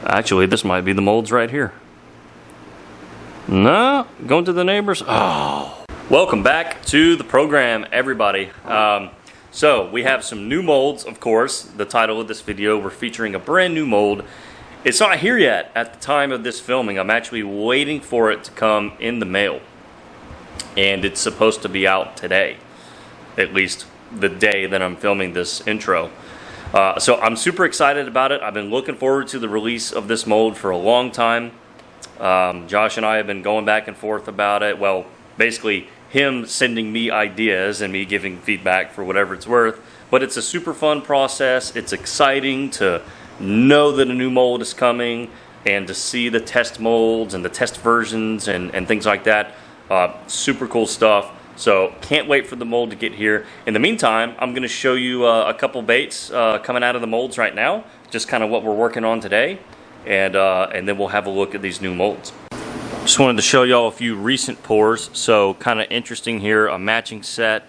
Actually, this might be the molds right here. No, going to the neighbors. Oh. Welcome back to the program, everybody. So we have some new molds, of course. The title of this video, we're featuring a brand new mold. It's not here yet at the time of this filming. I'm actually waiting for it to come in the mail. And it's supposed to be out today. At least the day that I'm filming this intro. So I'm super excited about it. I've been looking forward to the release of this mold for a long time. Josh and I have been going back and forth about it. Well, basically him sending me ideas and me giving feedback for whatever it's worth. But it's a super fun process. It's exciting to know that a new mold is coming and to see the test molds and the test versions and things like that. Super cool stuff. So can't wait for the mold to get here. In the meantime, I'm going to show you a couple baits coming out of the molds right now. Just kind of what we're working on today. And then we'll have a look at these new molds. Just wanted to show y'all a few recent pours. So kind of interesting here, a matching set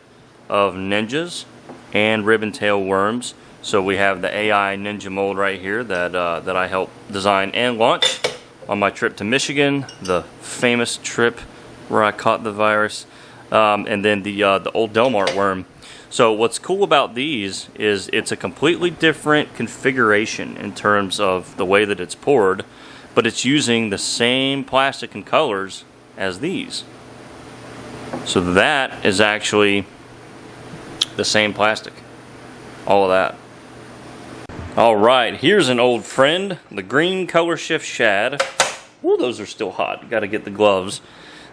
of ninjas and ribbon tail worms. So we have the AI Ninja mold right here that I helped design and launch on my trip to Michigan, the famous trip where I caught the virus, and then the old Delmart worm. So what's cool about these is it's a completely different configuration in terms of the way that it's poured, but it's using the same plastic and colors as these. So that is actually the same plastic, all of that. All right, here's an old friend, the green color shift shad. Ooh, those are still hot. Got to get the gloves.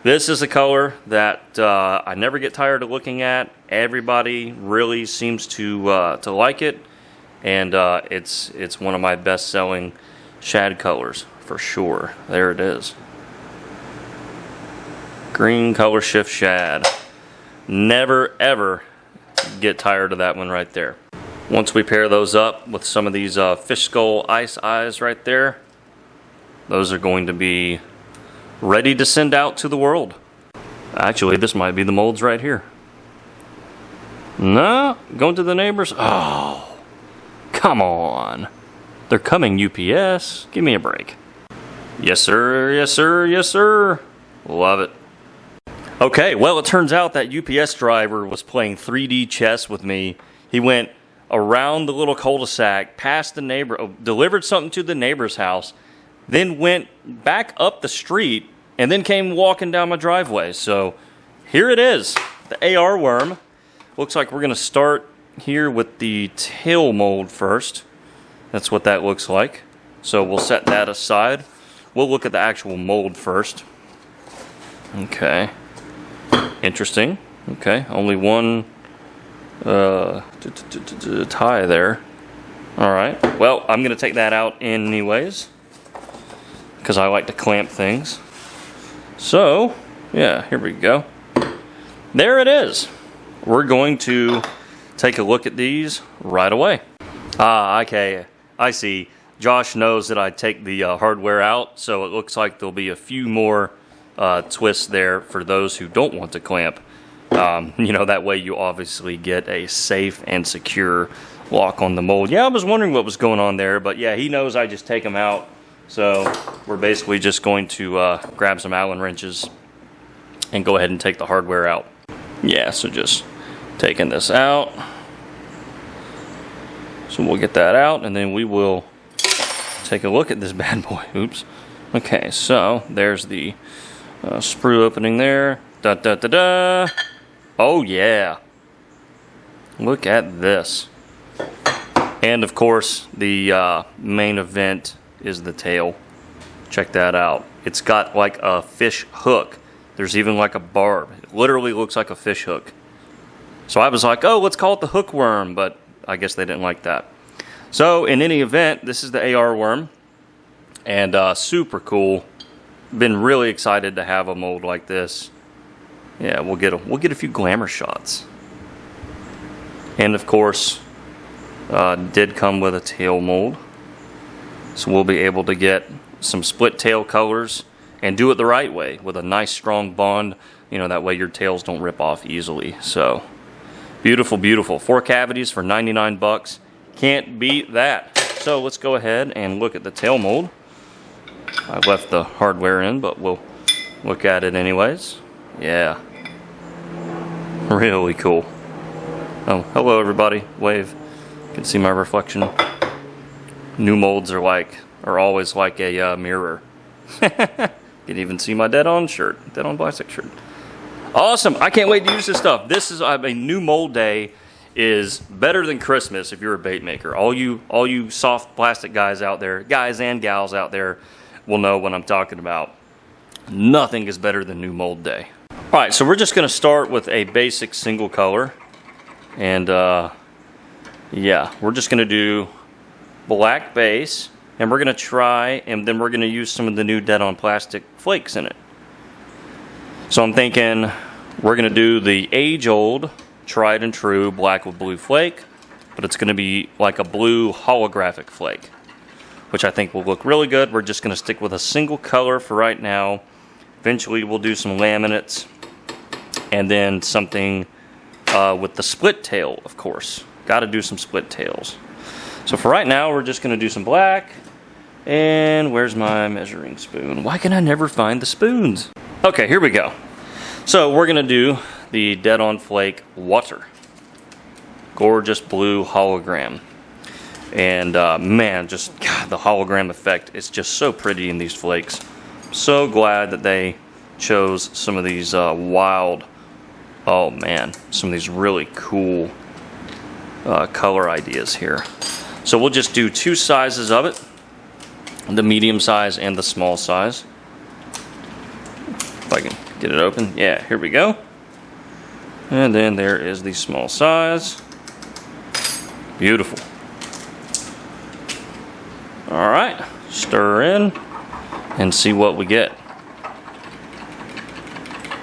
This is a color that I never get tired of looking at. Everybody really seems to like it, and it's one of my best-selling shad colors for sure. There it is. Green color shift shad. Never ever get tired of that one right there. Once we pair those up with some of these fish skull ice eyes right there, those are going to be ready to send out to the world. Actually, this might be the molds right here. No, going to the neighbors. Oh, come on. They're coming, UPS. Give me a break. Yes, sir. Yes, sir. Yes, sir. Love it. Okay, well, it turns out that UPS driver was playing 3D chess with me. He went around the little cul-de-sac, past the neighbor, delivered something to the neighbor's house, then went back up the street, and then came walking down my driveway. So here it is, the AR worm. Looks like we're going to start here with the tail mold first. That's what that looks like. So we'll set that aside. We'll look at the actual mold first. Okay. Interesting. Okay, only one tie there. All right. Well, I'm going to take that out anyways, because I like to clamp things. So, yeah, here we go. There it is. We're going to take a look at these right away. Ah, okay, I see. Josh knows that I take the hardware out, so it looks like there'll be a few more twists there for those who don't want to clamp. You know, that way you obviously get a safe and secure lock on the mold. Yeah, I was wondering what was going on there, but yeah, he knows I just take them out. So we're basically just going to grab some Allen wrenches and go ahead and take the hardware out. Yeah, so just taking this out. So we'll get that out, and then we will take a look at this bad boy. Oops. Okay, so there's the sprue opening there. Da da da da. Oh yeah. Look at this. And of course, the main event is the tail. Check that out. It's got like a fish hook. There's even like a barb. It literally looks like a fish hook. So I was like, oh, let's call it the hook worm, but I guess they didn't like that. So in any event, this is the AR worm, and super cool. Been really excited to have a mold like this. Yeah, we'll get a few glamour shots. And of course, did come with a tail mold. So we'll be able to get some split tail colors and do it the right way with a nice strong bond. You know, that way your tails don't rip off easily. So beautiful, beautiful. 4 cavities for 99 bucks. Can't beat that. So let's go ahead and look at the tail mold. I left the hardware in, but we'll look at it anyways. Yeah. Really cool. Oh, hello everybody. Wave. You can see my reflection. New molds are always like a mirror. You can even see my dead on plastic shirt. Awesome! I can't wait to use this stuff. This is a new mold day is better than Christmas if you're a bait maker. All you soft plastic guys out there, guys and gals out there, will know what I'm talking about. Nothing is better than new mold day. All right, so we're just going to start with a basic single color, and yeah, we're just going to do black base, and we're going to try, and then we're going to use some of the new dead on plastic flakes in it. So I'm thinking we're going to do the age-old, tried and true black with blue flake, but it's going to be like a blue holographic flake, which I think will look really good. We're just going to stick with a single color for right now. Eventually we'll do some laminates, and then something with the split tail, of course. Got to do some split tails. So for right now, we're just going to do some black. And where's my measuring spoon? Why can I never find the spoons? Okay, here we go. So we're going to do the Dead on Flake Water. Gorgeous blue hologram. And man, just God, the hologram effect is just so pretty in these flakes. So glad that they chose some of these wild, oh man, some of these really cool color ideas here. So we'll just do two sizes of it, the medium size and the small size. If I can get it open. Yeah, here we go. And then there is the small size. Beautiful. All right, stir in and see what we get.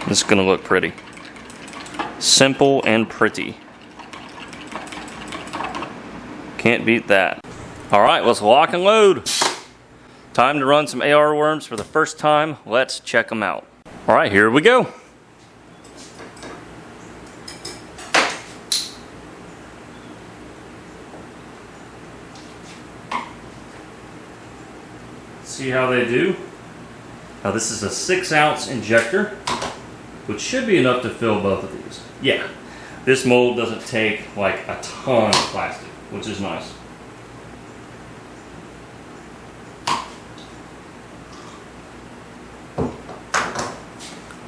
This is gonna look pretty. Simple and pretty. Can't beat that. All right, let's lock and load. Time to run some AR worms for the first time. Let's check them out. All right, here we go. See how they do. Now this is a 6-ounce injector, which should be enough to fill both of these. Yeah, this mold doesn't take like a ton of plastic, which is nice.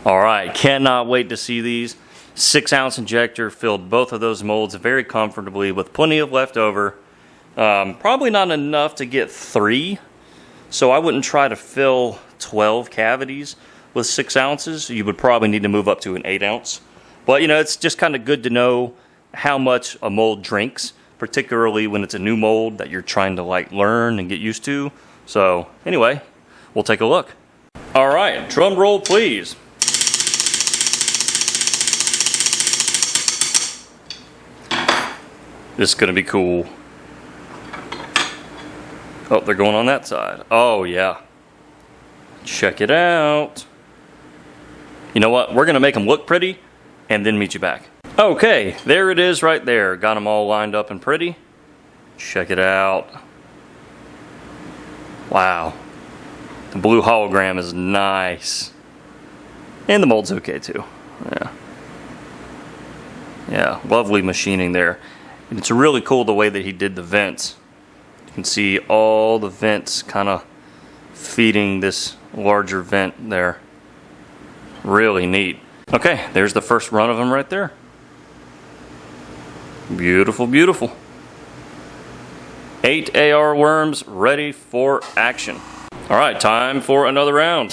All right, cannot wait to see these. 6-ounce injector filled both of those molds very comfortably with plenty of leftover. Probably not enough to get 3, so I wouldn't try to fill 12 cavities with 6 ounces. You would probably need to move up to an 8-ounce. But you know, it's just kind of good to know how much a mold drinks, particularly when it's a new mold that you're trying to like learn and get used to. So anyway, we'll take a look. All right, drum roll please. This is gonna be cool. Oh, they're going on that side. Oh yeah. Check it out. You know what? We're gonna make them look pretty and then meet you back. Okay, there it is right there. Got them all lined up and pretty. Check it out. Wow. The blue hologram is nice. And the mold's okay too. Yeah. Yeah, lovely machining there. And it's really cool the way that he did the vents. You can see all the vents kind of feeding this larger vent there. Really neat. Okay, there's the first run of them right there. Beautiful, beautiful. 8 AR worms ready for action. All right, time for another round.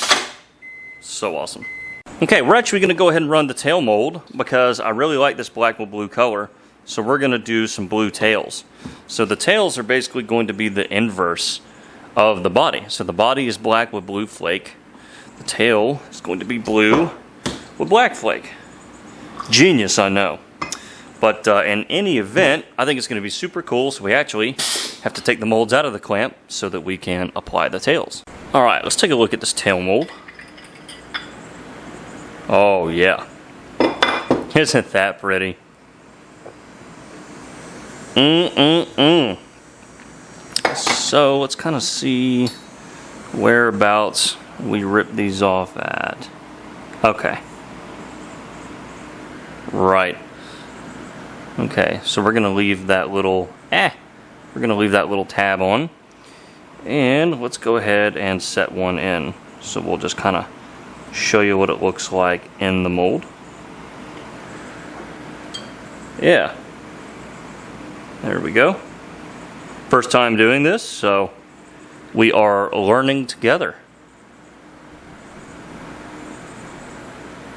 So awesome. Okay, we're actually gonna go ahead and run the tail mold because I really like this black with blue color. So we're gonna do some blue tails. So the tails are basically going to be the inverse of the body. So the body is black with blue flake. The tail is going to be blue with black flake. Genius, I know. But in any event, I think it's gonna be super cool. So we actually have to take the molds out of the clamp so that we can apply the tails. All right, let's take a look at this tail mold. Oh yeah. Isn't that pretty? So let's kind of see whereabouts we rip these off at. Okay. Right. Okay, so we're gonna leave that little tab on, and let's go ahead and set one in. So we'll just kind of show you what it looks like in the mold. Yeah, there we go. First time doing this, so we are learning together.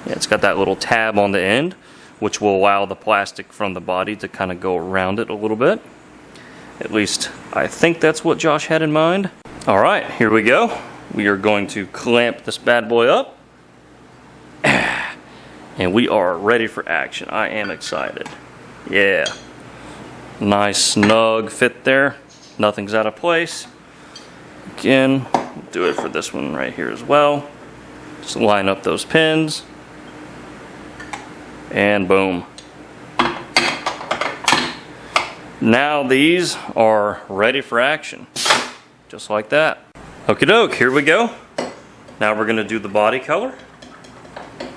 Yeah, it's got that little tab on the end, which will allow the plastic from the body to kind of go around it a little bit. At least I think that's what Josh had in mind. All right, here we go. We are going to clamp this bad boy up. And we are ready for action. I am excited. Yeah. Nice snug fit there. Nothing's out of place. Again, we'll do it for this one right here as well. Just line up those pins. And boom. Now these are ready for action. Just like that. Okie doke, here we go. Now we're gonna do the body color.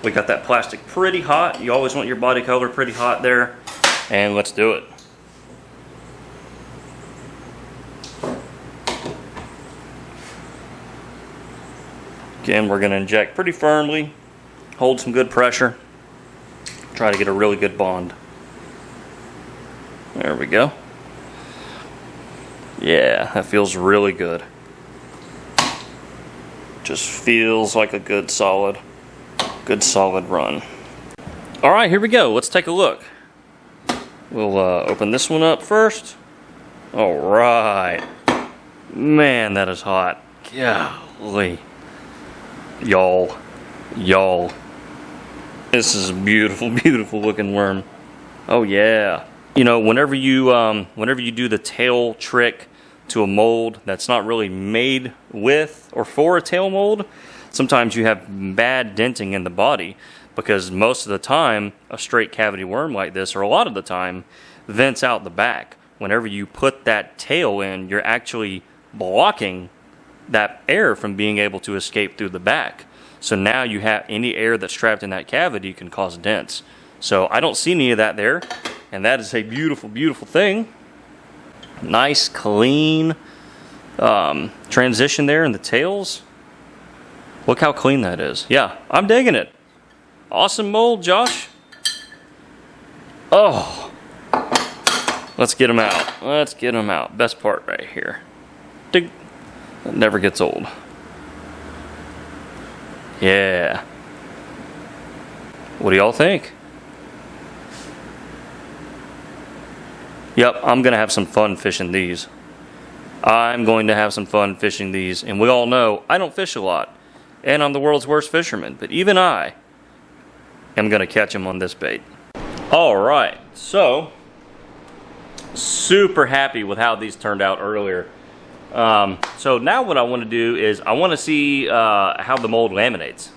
We got that plastic pretty hot. You always want your body color pretty hot there. And let's do it. Again, we're gonna inject pretty firmly, hold some good pressure, try to get a really good bond. There we go. Yeah, that feels really good. Just feels like a good solid run. All right, here we go. Let's take a look. We'll open this one up first. All right. Man, that is hot. Golly. Y'all. This is a beautiful, beautiful looking worm. Oh yeah. You know, whenever you do the tail trick to a mold that's not really made with or for a tail mold, sometimes you have bad denting in the body, because most of the time a straight cavity worm like this, or a lot of the time, vents out the back. Whenever you put that tail in, you're actually blocking that air from being able to escape through the back. So now you have any air that's trapped in that cavity can cause dents. So I don't see any of that there, and that is a beautiful, beautiful thing. Nice, clean transition there in the tails. Look how clean that is. Yeah, I'm digging it. Awesome mold, Josh. Oh, let's get them out. Let's get them out. Best part right here. Dig. That never gets old. Yeah. What do y'all think? Yep, I'm going to have some fun fishing these. I'm going to have some fun fishing these. And we all know I don't fish a lot. And I'm the world's worst fisherman. But even I am going to catch them on this bait. Alright, so super happy with how these turned out earlier. So now what I want to do is I want to see how the mold laminates.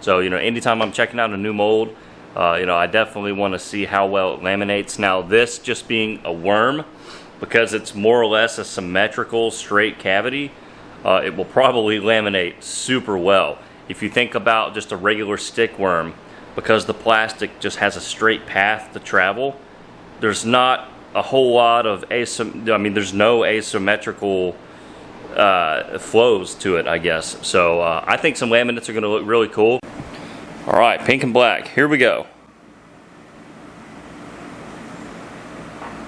So, you know, anytime I'm checking out a new mold, you know, I definitely want to see how well it laminates. Now this just being a worm, because it's more or less a symmetrical straight cavity, it will probably laminate super well. If you think about just a regular stick worm, because the plastic just has a straight path to travel, there's not a whole lot of there's no asymmetrical flows to it, I guess. So I think some laminates are going to look really cool. All right, pink and black. Here we go.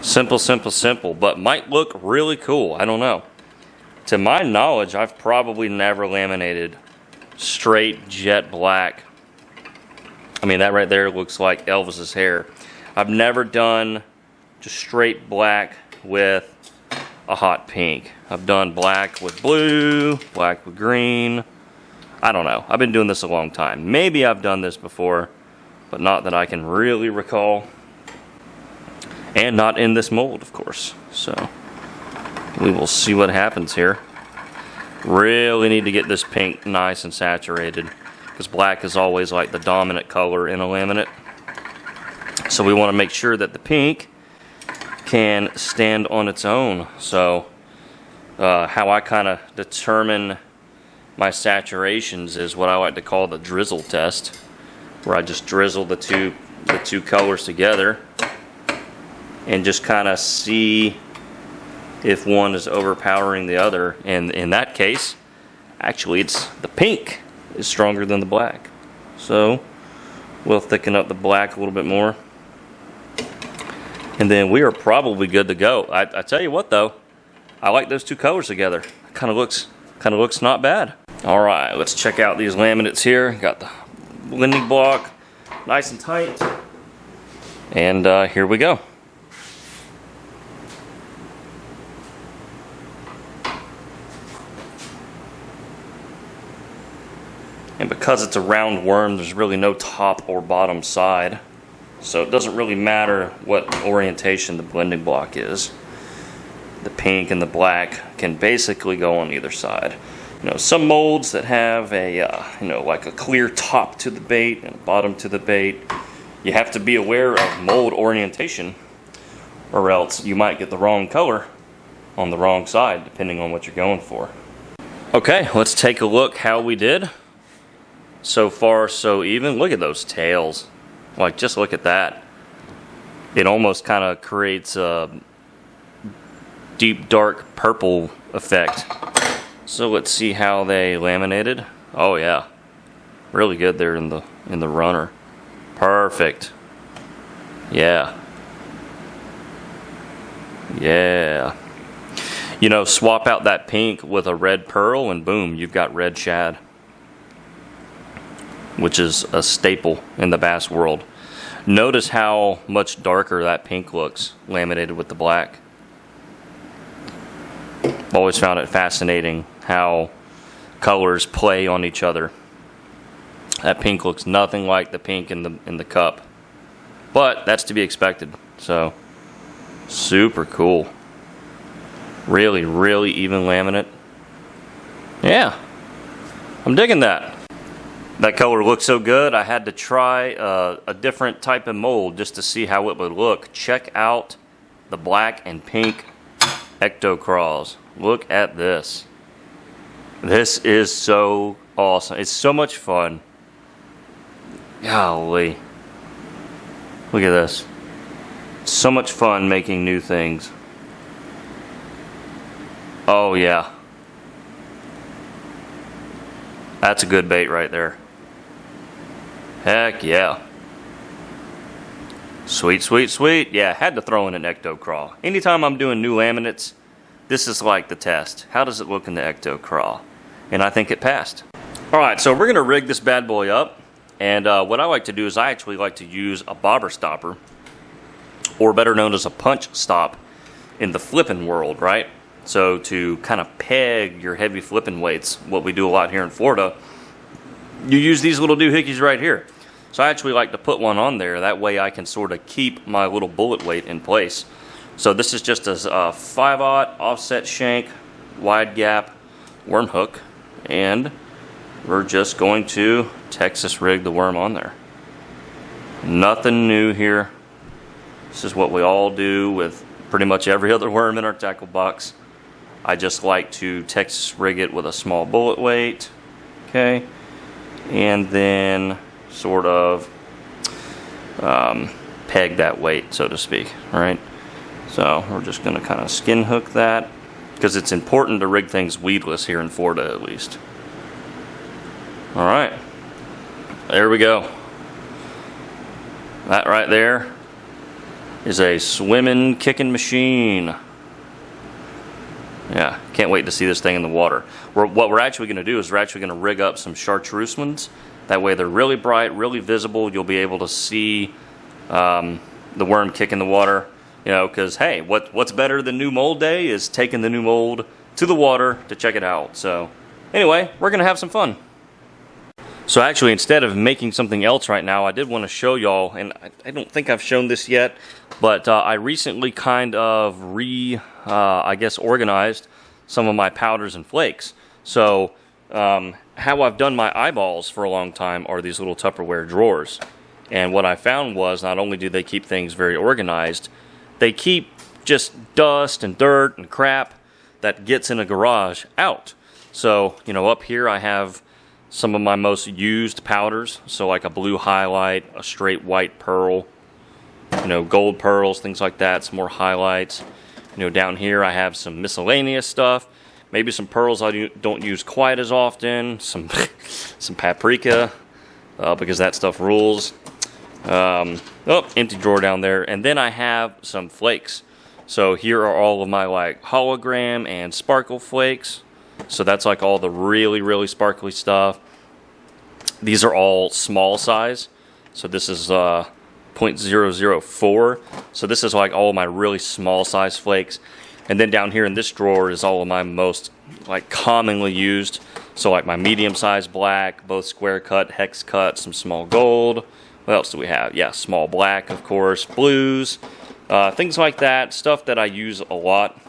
Simple, simple, simple, but might look really cool. I don't know. To my knowledge, I've probably never laminated straight jet black. I mean, that right there looks like Elvis's hair. I've never done just straight black with a hot pink. I've done black with blue, black with green. I don't know. I've been doing this a long time. Maybe I've done this before, but not that I can really recall. And not in this mold, of course. So we will see what happens here. Really need to get this pink nice and saturated, because black is always like the dominant color in a laminate. So we want to make sure that the pink can stand on its own. So how I kind of determine my saturations is what I like to call the drizzle test, where I just drizzle the two colors together and just kind of see if one is overpowering the other. And in that case, actually it's the pink is stronger than the black. So we'll thicken up the black a little bit more. And then we are probably good to go. I tell you what though, I like those two colors together. Kind of looks not bad. All right, let's check out these laminates here. Got the blending block nice and tight. And here we go. And because it's a round worm, there's really no top or bottom side. So it doesn't really matter what orientation the blending block is. The pink and the black can basically go on either side. You know, some molds that have a, like a clear top to the bait and a bottom to the bait, you have to be aware of mold orientation, or else you might get the wrong color on the wrong side, depending on what you're going for. Okay, let's take a look how we did. So far, so even. Look at those tails. Like, just look at that. It almost kind of creates a deep, dark purple effect. So let's see how they laminated. Oh yeah, really good there in the runner. Perfect. Yeah. Yeah. You know, swap out that pink with a red pearl and boom, you've got red shad, which is a staple in the bass world. Notice how much darker that pink looks laminated with the black. I've always found it fascinating how colors play on each other. That pink looks nothing like the pink in the cup, but that's to be expected. So super cool. Really, really even laminate. Yeah, I'm digging that. That color looks so good, I had to try a different type of mold just to see how it would look. Check out the black and pink Ecto Craws. Look at this. This is so awesome. It's so much fun. Golly. Look at this. So much fun making new things. Oh yeah. That's a good bait right there. Heck yeah. Sweet, sweet, sweet. Yeah, had to throw in an Ecto Craw. Anytime I'm doing new laminates, this is like the test. How does it look in the Ecto Craw? And I think it passed. Alright, so we're going to rig this bad boy up. And what I like to do is I actually like to use a bobber stopper, or better known as a punch stop in the flipping world, right? So to kind of peg your heavy flipping weights, what we do a lot here in Florida, you use these little doohickeys right here. So I actually like to put one on there. That way I can sort of keep my little bullet weight in place. So this is just a 5/0 offset shank, wide gap worm hook. And we're just going to Texas rig the worm on there. Nothing new here. This is what we all do with pretty much every other worm in our tackle box. I just like to Texas rig it with a small bullet weight. Okay. And then sort of peg that weight, so to speak. All right. So we're just going to kind of skin hook that, because it's important to rig things weedless here in Florida at least. All right. There we go. That right there is a swimming, kicking machine. Yeah, can't wait to see this thing in the water. What we're actually going to do is we're actually going to rig up some chartreuse ones. That way they're really bright, really visible. You'll be able to see the worm kick in the water. You know, because hey, what's better than new mold day is taking the new mold to the water to check it out. So anyway, we're going to have some fun. So actually, instead of making something else right now, I did want to show y'all, and I don't think I've shown this yet, but I recently kind of I guess organized some of my powders and flakes. So how I've done my eyeballs for a long time are these little Tupperware drawers. And what I found was not only do they keep things very organized, they keep just dust and dirt and crap that gets in a garage out. So, you know, up here I have some of my most used powders. So like a blue highlight, a straight white pearl, you know, gold pearls, things like that, some more highlights. You know, down here I have some miscellaneous stuff. Maybe some pearls I don't use quite as often. Some paprika, because that stuff rules. Oh, empty drawer down there. And then I have some flakes. So here are all of my like hologram and sparkle flakes. So that's like all the really, really sparkly stuff. These are all small size. So this is 0.004. So this is like all of my really small size flakes. And then down here in this drawer is all of my most like commonly used. So like my medium size black, both square cut, hex cut, some small gold. What else do we have? Yeah, small black, of course, blues, things like that. Stuff that I use a lot.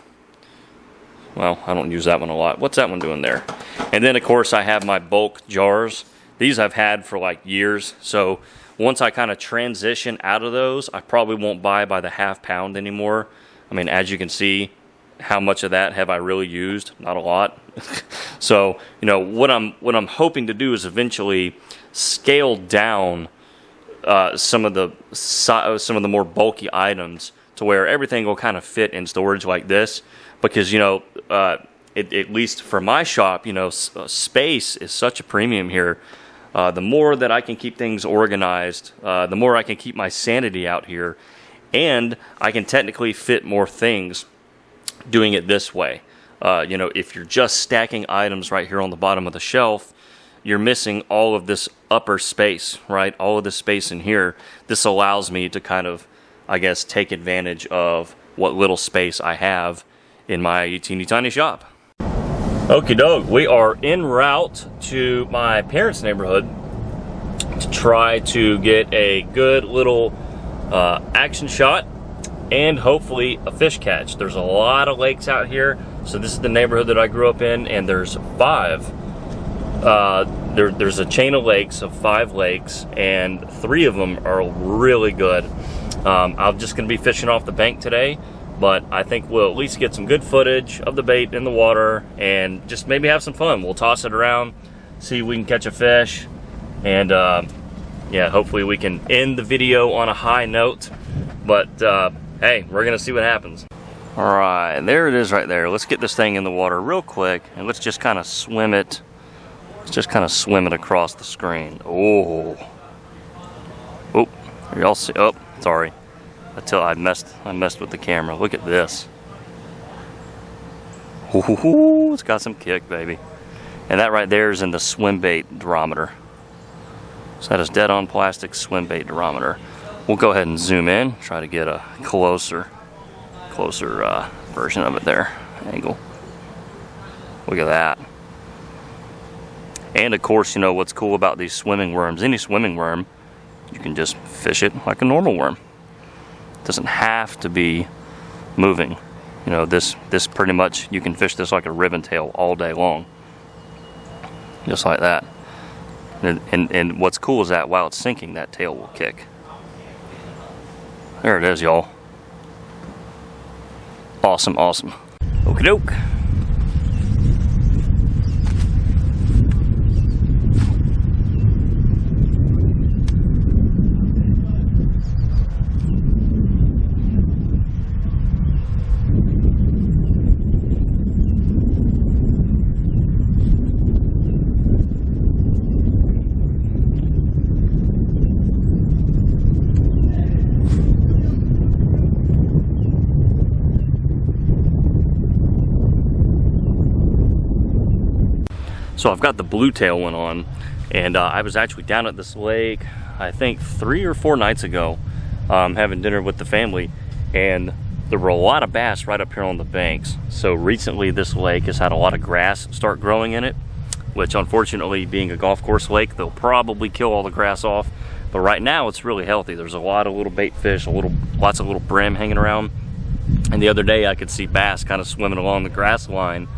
Well, I don't use that one a lot. What's that one doing there? And then, of course, I have my bulk jars. These I've had for like years. So once I kind of transition out of those, I probably won't buy by the half pound anymore. I mean, as you can see, how much of that have I really used? Not a lot. So, you know, what I'm hoping to do is eventually scale down some of the more bulky items to where everything will kind of fit in storage like this. Because, you know, at least for my shop, you know, space is such a premium here. The more that I can keep things organized, the more I can keep my sanity out here. And I can technically fit more things doing it this way. You know, if you're just stacking items right here on the bottom of the shelf, you're missing all of this upper space, right? All of this space in here. This allows me to kind of, I guess, take advantage of what little space I have in my teeny tiny shop. Okie doke, we are en route to my parents' neighborhood to try to get a good little action shot and hopefully a fish catch. There's a lot of lakes out here. So this is the neighborhood that I grew up in, and there's 5. There's a chain of lakes of 5 lakes, and 3 of them are really good. I'm just gonna be fishing off the bank today, but I think we'll at least get some good footage of the bait in the water and just maybe have some fun. We'll toss it around, see if we can catch a fish, and yeah, hopefully we can end the video on a high note. But hey, we're gonna see what happens. All right, there it is right there. Let's get this thing in the water real quick, and let's just kind of swim it. Let's just kind of swim it across the screen. Oh, y'all see? Oh, sorry. I messed with the camera. Look at this. Ooh, it's got some kick, baby. And that right there is in the swim bait durometer. So that is dead on plastic swim bait durometer. We'll go ahead and zoom in, try to get a closer version of it there, angle. Look at that. And of course, you know what's cool about these swimming worms, any swimming worm, you can just fish it like a normal worm. It doesn't have to be moving. You know, this pretty much, you can fish this like a ribbon tail all day long. Just like that. And what's cool is that while it's sinking, that tail will kick. There it is, y'all. Awesome, awesome. Okie doke. So I've got the blue tail one on, and I was actually down at this lake, I think 3 or 4 nights ago, having dinner with the family, and there were a lot of bass right up here on the banks. So recently this lake has had a lot of grass start growing in it, which unfortunately, being a golf course lake, they'll probably kill all the grass off. But right now it's really healthy. There's a lot of little bait fish, lots of little brim hanging around. And the other day I could see bass kind of swimming along the grass line,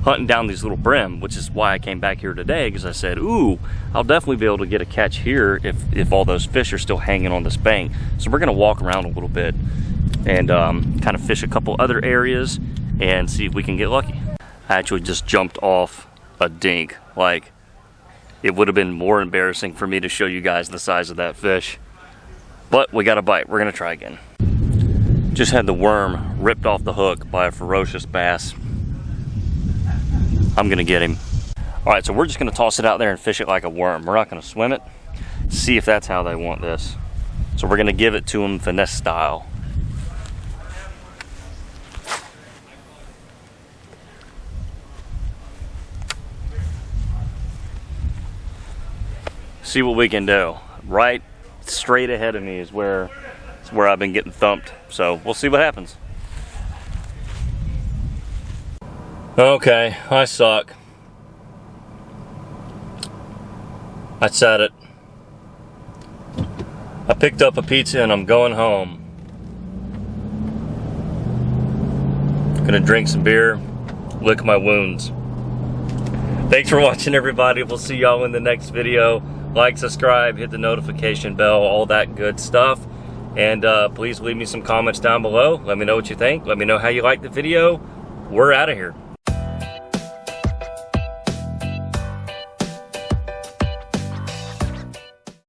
hunting down these little brim, which is why I came back here today, because I said, ooh, I'll definitely be able to get a catch here if all those fish are still hanging on this bank. So we're gonna walk around a little bit and kind of fish a couple other areas and see if we can get lucky. I actually just jumped off a dink. Like, it would have been more embarrassing for me to show you guys the size of that fish. But we got a bite. We're gonna try again. Just had the worm ripped off the hook by a ferocious bass. I'm gonna get him. All right, so we're just gonna toss it out there and fish it like a worm. We're not gonna swim it. See if that's how they want this. So we're gonna give it to them finesse style. See what we can do. Right straight ahead of me is where I've been getting thumped. So we'll see what happens. Okay, I suck. I said it. I picked up a pizza and I'm going home. Gonna drink some beer, lick my wounds. Thanks for watching, everybody. We'll see y'all in the next video. Like, subscribe, hit the notification bell, all that good stuff. And please leave me some comments down below. Let me know what you think. Let me know how you like the video. We're out of here.